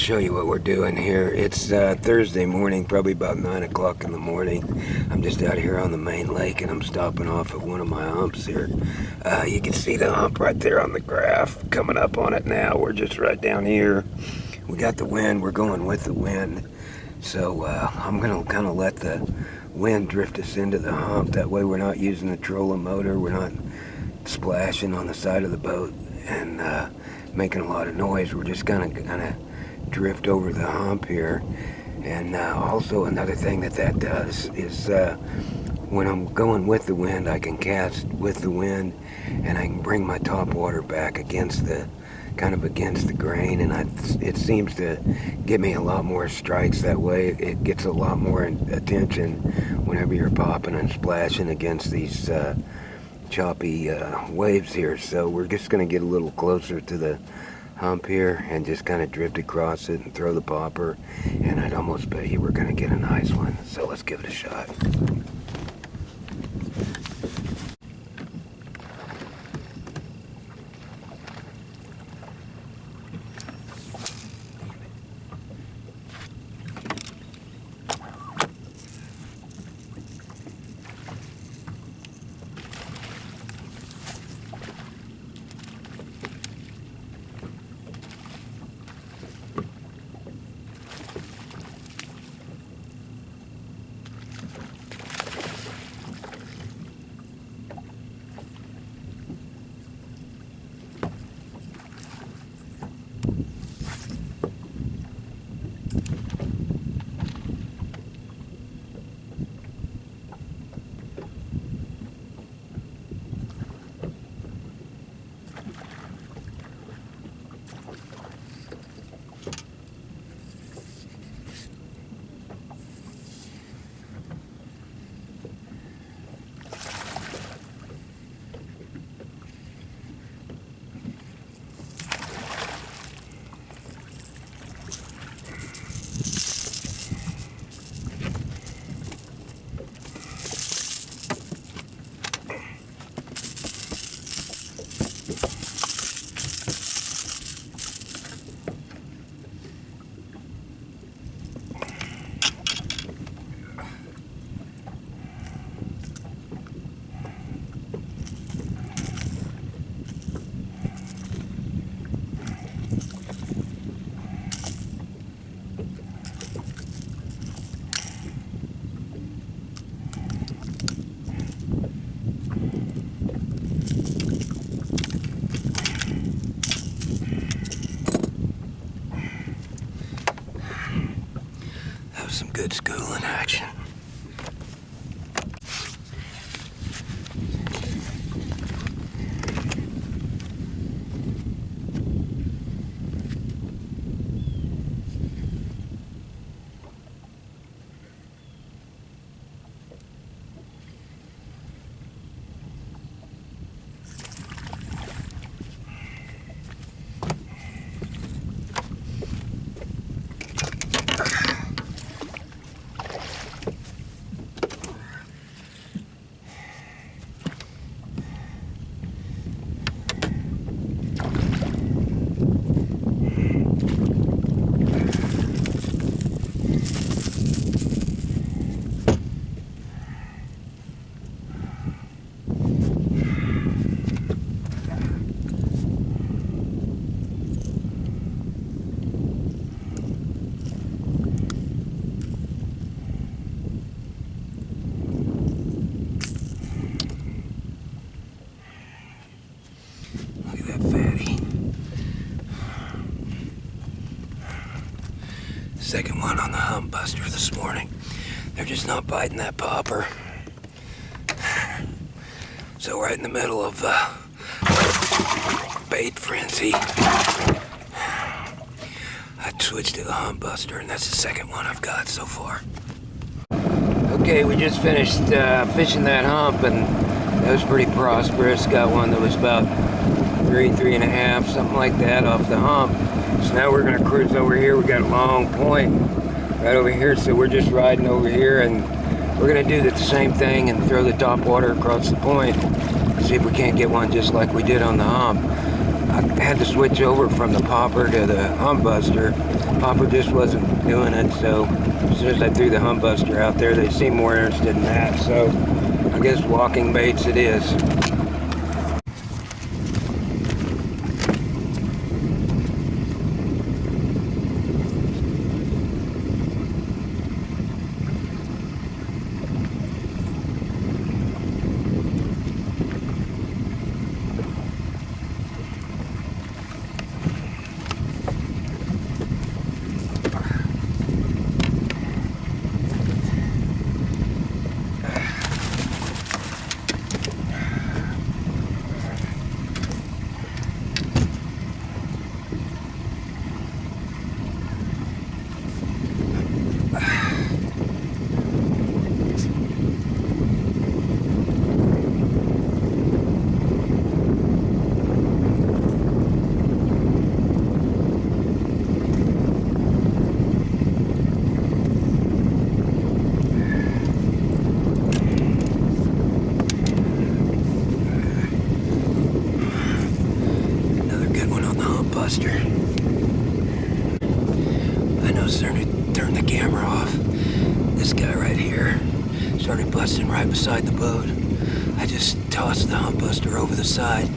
show you what we're doing here. It's Thursday morning, probably about 9 o'clock in the morning. I'm just out here on the main lake and I'm stopping off at one of my humps here. You can see the hump right there on the graph. Coming up on it now. We're just right down here. We got the wind. We're going with the wind. So I'm going to kind of let the wind drift us into the hump. That way we're not using the trolling motor. We're not splashing on the side of the boat and making a lot of noise. We're just kind of drift over the hump here. And also another thing that does is when I'm going with the wind, I can cast with the wind and I can bring my top water back against the grain, and it seems to give me a lot more strikes that way. It gets a lot more attention whenever you're popping and splashing against these choppy waves here. So we're just going to get a little closer to the hump here and just kind of drift across it and throw the popper, and I'd almost bet you we're going to get a nice one. So let's give it a shot. Some good schooling action. Second one on the Hump Buster this morning. They're just not biting that popper. So right in the middle of bait frenzy, I switched to the Hump Buster, and that's the second one I've got so far. Okay, we just finished fishing that hump, and that was pretty prosperous. Got one that was about 3.5, something like that off the hump. So now we're gonna cruise over here. We got a long point right over here, so we're just riding over here, and we're gonna do the same thing and throw the top water across the point. See if we can't get one just like we did on the hump. I had to switch over from the popper to the hump buster. Popper just wasn't doing it, so as soon as I threw the hump buster out there, they seemed more interested in that. So I guess walking baits it is. Buster. I know starting to turn the camera off. This guy right here started busting right beside the boat. I just tossed the hump buster over the side.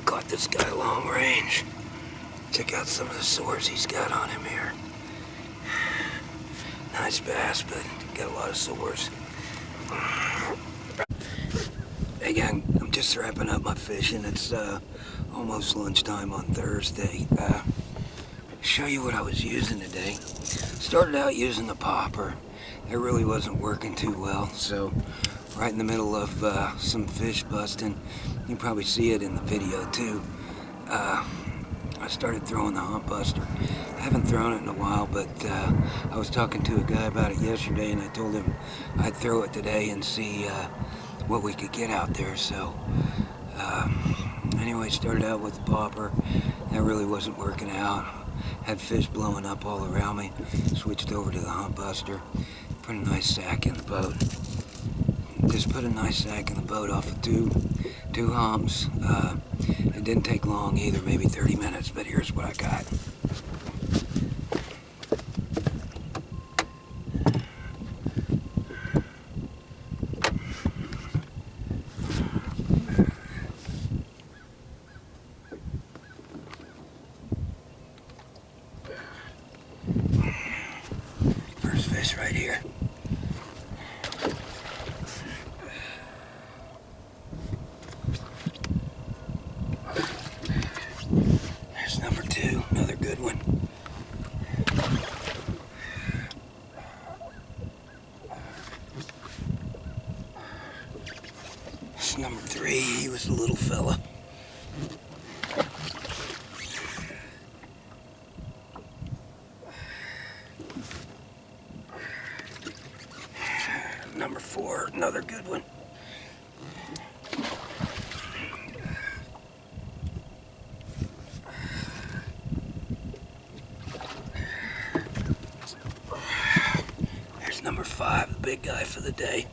Caught this guy long range. Check out some of the sores he's got on him here. Nice bass, but got a lot of sores. Hey gang, I'm just wrapping up my fishing. It's almost lunchtime on Thursday. Show you what I was using today. Started out using the popper. It really wasn't working too well, so right in the middle of some fish busting, you can probably see it in the video too. I started throwing the hump buster. I haven't thrown it in a while, but I was talking to a guy about it yesterday, and I told him I'd throw it today and see what we could get out there. So anyway, started out with the popper. That really wasn't working out. Had fish blowing up all around me. Switched over to the hump buster. Put a nice sack in the boat. Just put a nice sack in the boat off of two humps. It didn't take long either, maybe 30 minutes, but here's what I got. First fish right here. There's number two, another good one. This is number three, he was a little fella. Number four, another good one. There's number five, the big guy for the day.